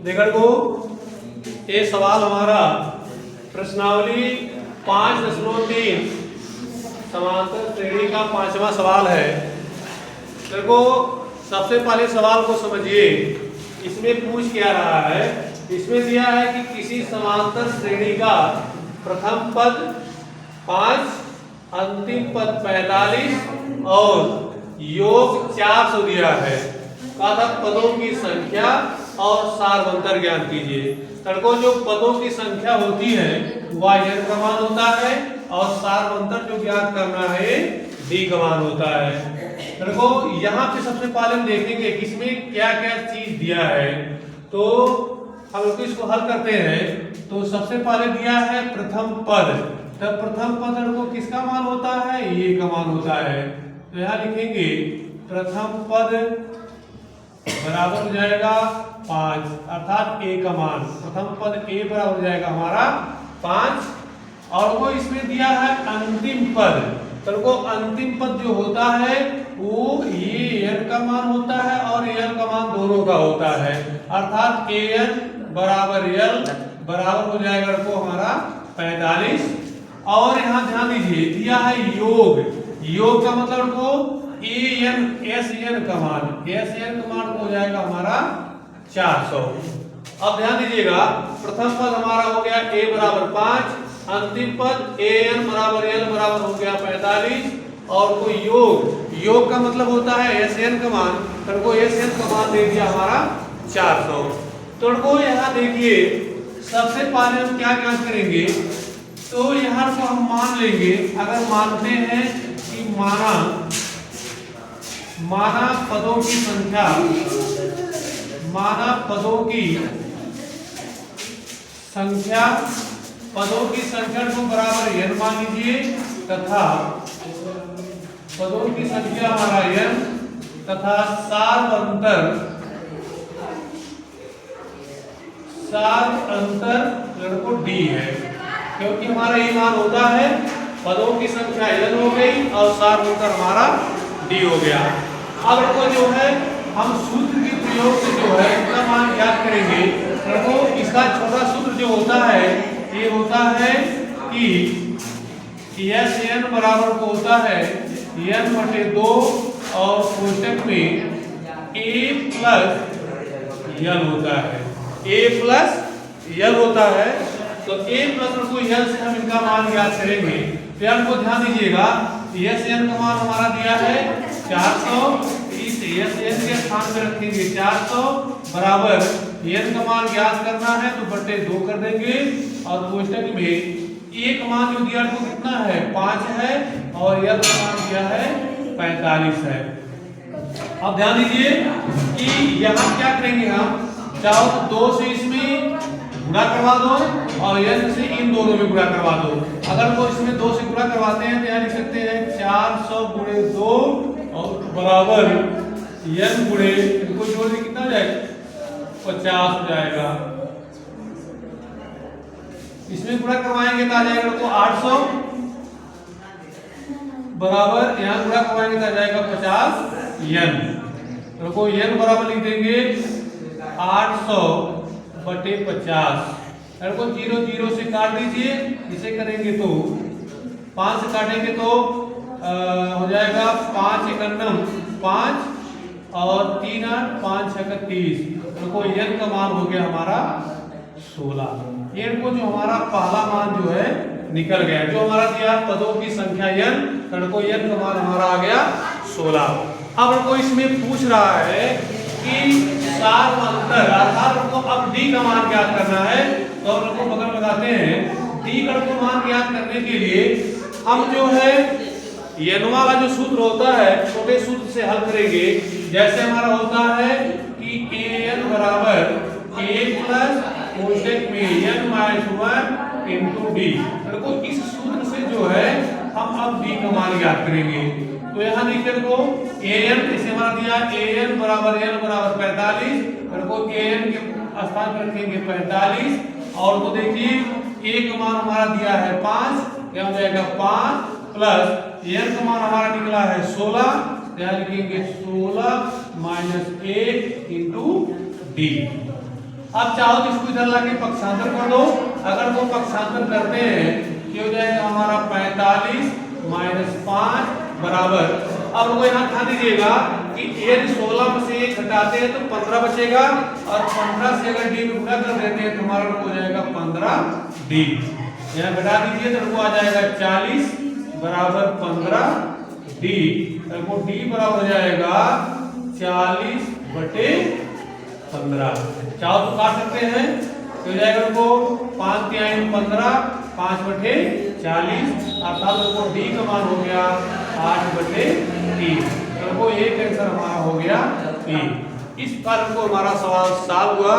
देखो को ये सवाल हमारा प्रश्नावली 5.3 समांतर श्रेणी का 5वां सवाल है। देखो सबसे पहले सवाल को समझिए। इसमें पूछ क्या रहा है, इसमें दिया है कि किसी समांतर श्रेणी का प्रथम पद 5, अंतिम पद 45 और योग 400 दिया है। कहा था पदों की संख्या और सारवंतर ज्ञान कीजिए। लड़कों जो पदों की संख्या होती है वह n का मान होता है और सारवंतर जो ज्ञात करना है d का मान होता है। लड़कों यहाँ पे सबसे पहले हम देखेंगे कि इसमें क्या क्या चीज दिया है, तो हम लोग इसको हल करते हैं। तो सबसे पहले दिया है प्रथम पद, तब प्रथम पद लड़कों किसका मान होता है, ये का मान होता है। तो यहाँ लिखेंगे प्रथम पद बराबर हो जाएगा 5, अर्थात a का मान प्रथम पद a बराबर हो जाएगा हमारा 5। और वो इसमें दिया है अंतिम पद, तो अंतिम पद जो होता है वो ये n का मान होता है और l का मान दोनों का होता है, अर्थात an बराबर l बराबर हो जाएगा को हमारा 45। और यहाँ ध्यान दीजिए दिया है योग, योग का मतलब को SN का मान, SN का मान हो जाएगा हमारा 400। अब ध्यान दीजिएगा प्रथम पद हमारा हो गया a बराबर 5, अंतिम पद an बराबर l बराबर हो गया 45 और कोई योग, योग का मतलब होता है SN का मान, तो SN का मान दे दिया हमारा 400। तो यहाँ देखिए सबसे पहले हम क्या क्या करेंगे, तो यहाँ को हम मान लेंगे। अगर मानते हैं कि माना पदों की संख्या, माना पदों की संख्या, पदों की संख्या को बराबर n मान लीजिए तथा पदों की संख्या हमारा n तथा सार अंतर लड़कों d है, क्योंकि हमारा ये मान होता है पदों की संख्या n हो गई और सार अंतर हमारा d हो गया। अब लड़कों जो है हम सूत्र के प्रयोग से जो है इसका मान ज्ञात करेंगे। लड़कों इसका छोटा सूत्र जो होता है ये होता है कि SN बराबर को होता है n/2 और कोष्टक में a प्लस l होता है, a प्लस l होता है। तो a प्लस को l से हम इनका मान ज्ञात करेंगे। तो यहाँ को ध्यान दीजिएगा SN का मान हमारा दिया है 400, इस SN के स्थान पे रखेंगे 400 बराबर n का मान ज्ञात करना है तो बटे 2 कर देंगे और कोष्टक में a का मान जो दिया तो कितना है 5 है और l का मान दिया है 45 है। अब ध्यान दीजिए कि यहाँ क्या करेंगे, हम चाहो 2 से इसमें गुणा करवा दो और n से इन दोनों में गुणा करवा दो। अगर वो इसमें 2 से गुणा करवाते हैं तो यहाँ लिख सकते हैं 400 गुणे 2 और बराबर n गुणे इनको जोड़ दे कितना हो जाएगा 50 हो जाएगा। इसमें गुणा करवाएंगे तो आ जाएगा तो 800 बराबर यहाँ गुणा करवाएंगे तो आ जाएगा 50 n। तो n बराबर लिख देंगे 800 बटे 50। को 0 0 से काट दीजिए, इसे करेंगे तो 5 से काटेंगे तो हो जाएगा 5 × 9 5 और 3 8 5 6 30। देखो n का मान हो गया हमारा 16। n को जो हमारा पहला मान जो है निकल गया, जो हमारा दिया पदों की संख्या n, तो n का मान हमारा आ गया 16। अब हमको इसमें पूछ रहा है कि सार अंतर अर्थात हमको अब d का मान ज्ञात करना है। तो हम लोग को बगल लगाते हैं d का मान ज्ञात करने के लिए हम जो है n वाला जो सूत्र होता है छोटे सूत्र से हल करेंगे। जैसे हमारा होता है कि an बराबर a प्लस कोष्टक में n-1 इंटू d। तो इस सूत्र से जो है हम अब d का मान ज्ञात करेंगे। तो यहाँ देखिए को an इसे हमारा दिया an बराबर l बराबर 45, को an के स्थान पर रखेंगे 45 और तो देखिए a का मान हमारा दिया है 5, क्या हो जाएगा 5 प्लस n का मान हमारा निकला है 16, यहाँ लिखेंगे 16 -1 इंटू डी। अब चाहो तो इसको इधर लाके पक्षांतर कर दो। अगर वो पक्षांतर करते हैं क्या हो जाएगा हमारा 45 - 5 बराबर। अब वो यहाँ ध्यान दीजिएगा कि यदि 16 में से 1 घटाते हैं तो 15 बचेगा और 15 से अगर डी में गुणा कर देते हैं तो हमारा हो जाएगा 15 डी। यहाँ घटा दीजिए तो वो आ जाएगा 40 बराबर 15 डी। वो डी बराबर हो जाएगा 40/15। चाहो तो काट सकते हैं तो हो जाएगा उनको 5 × 15 5/40 अर्थात उनको डी का मान हो गया 8/3। तो वो एक आंसर हमारा हो गया 3। इस कारण को हमारा सवाल सॉल्व हुआ।